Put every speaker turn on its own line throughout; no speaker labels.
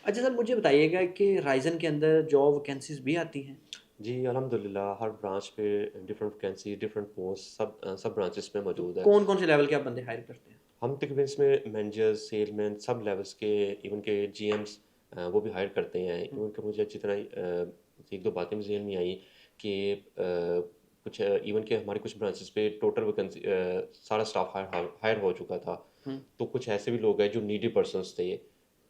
اچھا سر مجھے بتائیے گا کہ رائزن کے اندر جاب ویکینسیز بھی آتی ہیں؟
جی الحمد للہ، ہر برانچ پہ ڈفرینٹ ویکینسی، ڈفرینٹ پوسٹ سب برانچز میں
تو
موجود ہے۔
کون کون سے لیول کے آپ بندے ہائر کرتے ہیں؟
ہم تقریباً اس میں مینیجرز، سیل مین، سب لیولس کے، ایون کہ جی ایمس وہ بھی ہائر کرتے ہیں۔ ایون کہ مجھے اچھی طرح ایک دو باتیں بھی ذہن میں آئیں کہ کچھ ایون کہ ہماری کچھ برانچز پہ ٹوٹل ویکنسی سارا اسٹاف ہائر ہو چکا تھا، تو کچھ ایسے بھی لوگ ہیں جو نیڈی پرسنس تھے،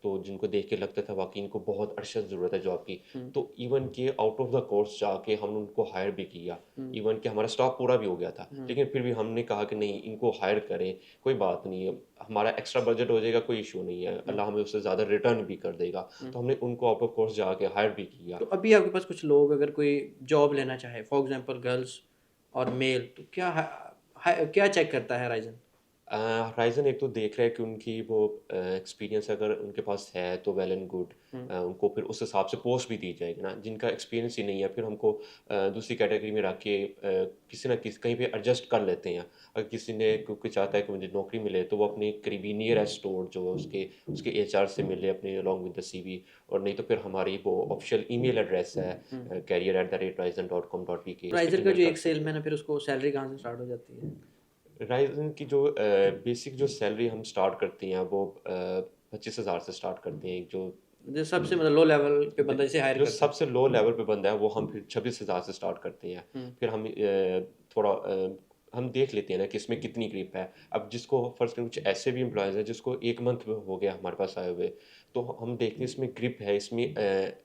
تو جن کو دیکھ کے لگتا تھا واقعی ان کو بہت ارشد ضرورت ہے جاب کی، تو ایون کہ آؤٹ آف دا کورس جا کے ہم نے ان کو ہائر بھی کیا۔ ایون کہ ہمارا اسٹاف پورا بھی ہو گیا تھا، لیکن پھر بھی ہم نے کہا کہ نہیں، ان کو ہائر کریں، کوئی بات نہیں ہے، ہمارا ایکسٹرا بجٹ ہو جائے گا، کوئی ایشو نہیں ہے، اللہ ہمیں اس سے زیادہ ریٹرن بھی کر دے گا، تو ہم نے ان کو آؤٹ آف کورس جا کے ہائر بھی کیا۔
تو ابھی آپ کے پاس کچھ لوگ اگر کوئی جاب لینا چاہے فار ایگزامپل گرلس اور میل، تو کیا چیک کرتا ہے رائزن؟
ہرائزن ایک تو دیکھ رہا ہے کہ ان کی وہ ایکسپیرینس اگر ان کے پاس ہے تو ویل اینڈ گڈ، ان کو پھر اس حساب سے پوسٹ بھی دی جائے گی نا۔ جن کا ایکسپیرینس ہی نہیں ہے پھر ہم کو دوسری کیٹیگری میں رکھ کے کسی نہ کسی کہیں پہ ایڈجسٹ کر لیتے ہیں۔ اگر کسی نے کوئی چاہتا ہے کہ مجھے نوکری ملے تو وہ اپنے قریبی نیئر اسٹور جو اس کے ایچ آر سے ملے اپنے along with the سی وی، اور نہیں تو پھر ہماری وہ آفیشیل ای میل ایڈریس ہے career@raizen.com.pk، اس پہ
رائزر
ای
کا
میل
جو
کر
ایک سیل
سکتے
مین
ہیں۔
ہے پھر اس کو سیلری کہاں سے اسٹارٹ ہو جاتی ہے؟
رائزن کی جو بیسک جو سیلری ہم اسٹارٹ کرتے ہیں وہ 25,000 سے اسٹارٹ کرتے ہیں،
جو سب سے مطلب لو لیول پہ بندہ جسے ہائر
جو
کرتے
سب سے لو لیول پہ بندہ ہے وہ ہم پھر 26,000 سے اسٹارٹ کرتے ہیں۔
ہیں؟
پھر ہم تھوڑا ہم دیکھ لیتے ہیں نا کہ اس میں کتنی گریپ ہے۔ اب جس کو فرض کریں کچھ ایسے بھی امپلائز ہیں جس کو 1 منتھ ہو گیا ہمارے پاس آئے ہوئے، تو ہم دیکھتے ہیں اس میں گرپ ہے، اس میں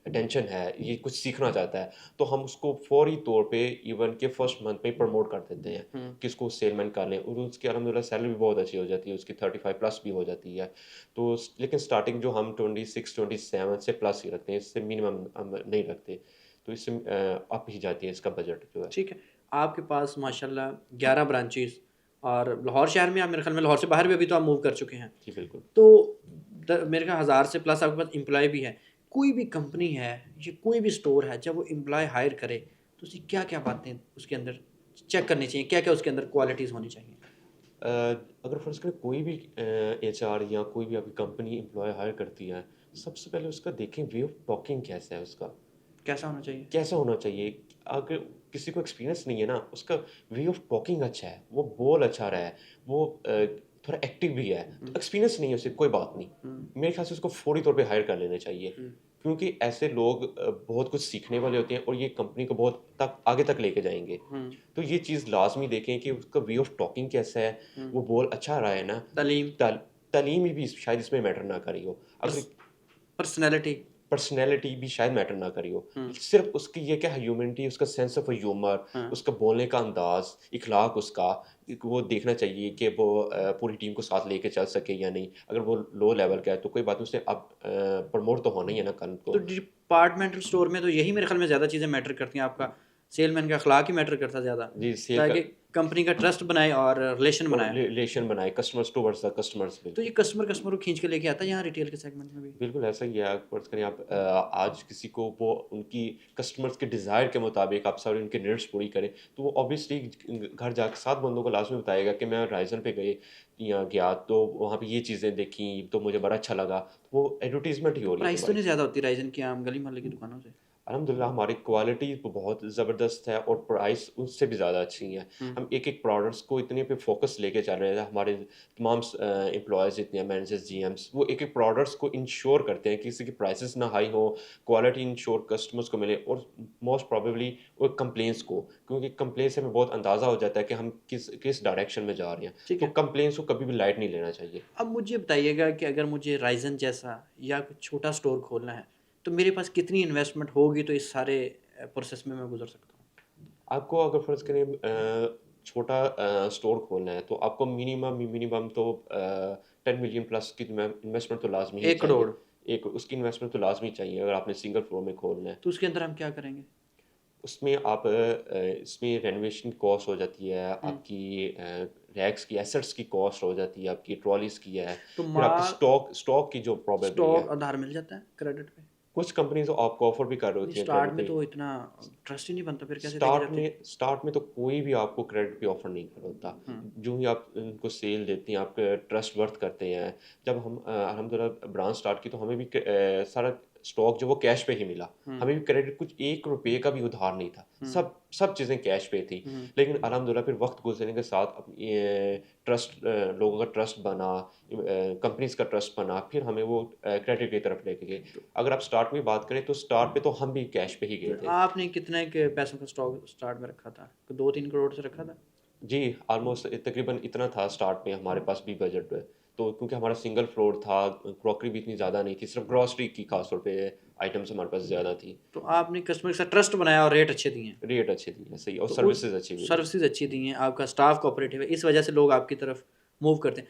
اٹینشن ہے، یہ کچھ سیکھنا چاہتا ہے، تو ہم اس کو فوری طور پہ ایون کہ فرسٹ منتھ میں پروموٹ کر دیتے ہیں کہ اس کو سیل مین کر لیں، اور اس کی الحمد للہ سیلری بھی بہت اچھی ہو جاتی ہے، اس کی 35+ بھی ہو جاتی ہے۔ تو لیکن اسٹارٹنگ جو ہم 26-27 سے پلس ہی رکھتے ہیں، اس سے منیمم ہم نہیں رکھتے، تو اس سے اپ ہی جاتی ہے اس کا بجٹ جو ہے۔
ٹھیک ہے، آپ کے پاس ماشاء اللہ 11 برانچیز، اور لاہور شہر میں آپ میرے خیال میں لاہور سے باہر بھی ابھی تو آپ موو کر چکے ہیں،
جی بالکل۔
تو میرے خیال 1000 سے پلس آپ کے پاس امپلائی بھی ہے۔ کوئی بھی کمپنی ہے یا کوئی بھی اسٹور ہے، جب وہ امپلائی ہائر کرے تو اسی کیا کیا باتیں اس کے اندر چیک کرنی چاہیے، کیا کیا اس کے اندر کوالٹیز ہونی چاہیے؟
اگر فرض کریں کوئی بھی ایچ آر یا کوئی بھی آپ کی کمپنی امپلائی ہائر کرتی ہے، سب سے پہلے اس کا دیکھیں وے آف ٹاکنگ کیسا ہے، اس کا
کیسا ہونا چاہیے؟
کیسا ہونا چاہیے۔ اگر کسی کو ایکسپیرینس نہیں ہے نا، اس کا وے آف ٹاکنگ اچھا ہے، وہ بول اچھا رہا ہے، وہ تھوڑا ایکٹیو بھی ہے، تو ایکسپیرینس نہیں ہے اسے کوئی بات نہیں، میرے خیال سے اس کو فوری طور پہ ہائر کر لینا چاہیے، کیونکہ ایسے لوگ بہت کچھ سیکھنے والے ہوتے ہیں اور یہ کمپنی کو بہت آگے تک لے کے جائیں گے۔ تو یہ چیز لازمی دیکھیں کہ اس کا وے آف ٹاکنگ کیسا ہے، وہ بول اچھا رہا ہے نا۔
تعلیم،
تعلیم ہی بھی شاید اس میں میٹر نہ کری ہو، اگر
پرسنالٹی۔
پرسنالٹی بھی شاید میٹر نہ کری ہو، صرف اس کی یہ کہ ہیومنٹی، اس کا سینس آف ہیومر، اس کا بولنے کا انداز، اخلاق اس کا، وہ دیکھنا چاہیے کہ وہ پوری ٹیم کو ساتھ لے کے چل سکے یا نہیں۔ اگر وہ لو لیول کا ہے تو کوئی بات نہیں، اس سے اب پروموٹ تو ہونا ہی ہے نا کل
تو
کو۔
ڈپارٹمنٹل اسٹور میں تو یہی میرے خیال میں زیادہ چیزیں میٹر کرتی ہیں، آپ کا سیل مین کا اخلاق ہی میٹر کرتا زیادہ،
جی سیل کا
تاکہ کمپنی کا ٹرسٹ بنائے اور ریلیشن
اور
بنائے۔
ریلیشن بنائے کسٹمرز ٹورڈز دا کسٹمرز،
تو
بالکل۔
یہ کسٹمر کو کھینچ کے لے کے آتا ہے یہاں ریٹیل کے سیگمنٹ میں بھی؟
بالکل ایسا ہی ہے۔ فرض کریں آپ آج کسی کو وہ ان کی کسٹمرز کے ڈیزائر کے مطابق آپ سارے ان کے نیڈس پوری کریں، تو وہ اوبیسلی گھر جا کے 7 بندوں کو لازمی بتائے گا کہ میں رائزن پہ گیا تو وہاں پہ یہ چیزیں دیکھیں تو مجھے بڑا اچھا لگا، وہ ایڈورٹیزمنٹ ہی
تو
ہو رہی ہے
پرائس تو
ہماری۔
نہیں زیادہ ہوتی رائزن کی عام گلی محلے کی دکانوں سے؟
الحمد للہ ہماری کوالٹی بہت زبردست ہے اور پرائس اس سے بھی زیادہ اچھی ہیں۔ ہم ایک ایک پروڈکٹس کو اتنے پہ فوکس لے کے چل رہے ہیں، ہمارے تمام امپلائیز جتنے ہیں، مینیجرز، جی ایمس، وہ ایک ایک پروڈکٹس کو انشور کرتے ہیں کہ کسی کی پرائسز نہ ہائی ہو، کوالٹی انشور کسٹمرس کو ملے، اور موسٹ پروبیبلی وہ کمپلینس کو، کیونکہ کمپلین سے ہمیں بہت اندازہ ہو جاتا ہے کہ ہم کس ڈائریکشن میں جا رہے ہیں،
ٹھیک
تو
ہے،
کمپلینس کو کبھی بھی لائٹ نہیں لینا چاہیے۔
اب مجھے بتائیے گا کہ اگر مجھے رائزن جیسا یا کچھ چھوٹا اسٹور کھولنا ہے تو میرے پاس کتنی انویسٹمنٹ ہوگی تو اس سارے پروسیس میں گزر سکتا ہوں؟
آپ کو اگر فرض کریں چھوٹا اسٹور کھولنا ہے تو آپ کو منیمم تو 10 ملین پلس کی انویسٹمنٹ تو لازمی ہی
1 کروڑ؟
چاہیے۔ ایک اس کی انویسٹمنٹ تو لازمی چاہیے اگر آپ نے سنگل فلور میں کھولنا ہے۔
تو اس کے اندر ہم کیا کریں گے؟
اس میں آپ اس میں رینوویشن کاسٹ ہو جاتی ہے، آپ کی ریکس کی ایسٹس کی کاسٹ ہو جاتی ہے، آپ کی ٹرالیز کی ہے،
تو
پھر آپ کی
مال،
اسٹاک کی جو پرابیبلی ہے۔
اسٹاک ادھار مل جاتا ہے کریڈٹ پہ؟
کچھ کمپنیز آپ کو آفر بھی کر رہی ہوتی ہیں
اسٹارٹ
کریڈٹ
میں
پہ.
تو اتنا ٹرسٹ ہی نہیں بنتا، پھر کیسے لے کے جاتے ہیں؟
اسٹارٹ میں تو کوئی بھی آپ کو کریڈٹ پہ آفر نہیں کر ہوتا. جو ہی آپ ان کو سیل دیتے ہیں، آپ کا ٹرسٹ ورتھ کرتے ہیں. جب ہم الحمد للہ برانچ اسٹارٹ کی تو ہمیں بھی سارا اسٹاک جو وہ کیش پہ ہی ملا. ہمیں بھی کریڈٹ کچھ 1 روپے کا بھی ادھار نہیں تھا. سب چیزیں کیش پہ تھی. لیکن الحمد للہ پھر وقت گزرنے کے ساتھ ٹرسٹ، لوگوں کا ٹرسٹ بنا، کمپنیز کا ٹرسٹ بنا، پھر ہمیں وہ کریڈٹ کی طرف لے کے گئے. اگر آپ اسٹارٹ میں بات کریں تو اسٹارٹ پہ تو ہم بھی کیش پہ ہی گئے تھے.
آپ نے کتنے کے پیسوں کا اسٹاک اسٹارٹ میں رکھا تھا؟ 2-3 کروڑ سے رکھا تھا؟
جی آلموسٹ تقریباً اتنا تھا اسٹارٹ میں ہمارے پاس بھی بجٹ پہ. تو کیونکہ ہمارا سنگل فلور تھا، کراکری بھی اتنی زیادہ نہیں تھی، صرف گروسری کی خاص طور پہ آئٹمس ہمارے پاس زیادہ تھی.
تو آپ نے کسٹمر کے ساتھ ٹرسٹ بنایا اور ریٹ اچھے دیے ہیں،
ریٹ اچھی تھی صحیح، اور
تو
سروسز اچھی ملی.
سروسز اچھی دی ہیں، آپ کا اسٹاف کوآپریٹیو ہے، اس وجہ سے لوگ آپ کی طرف موو کرتے ہیں.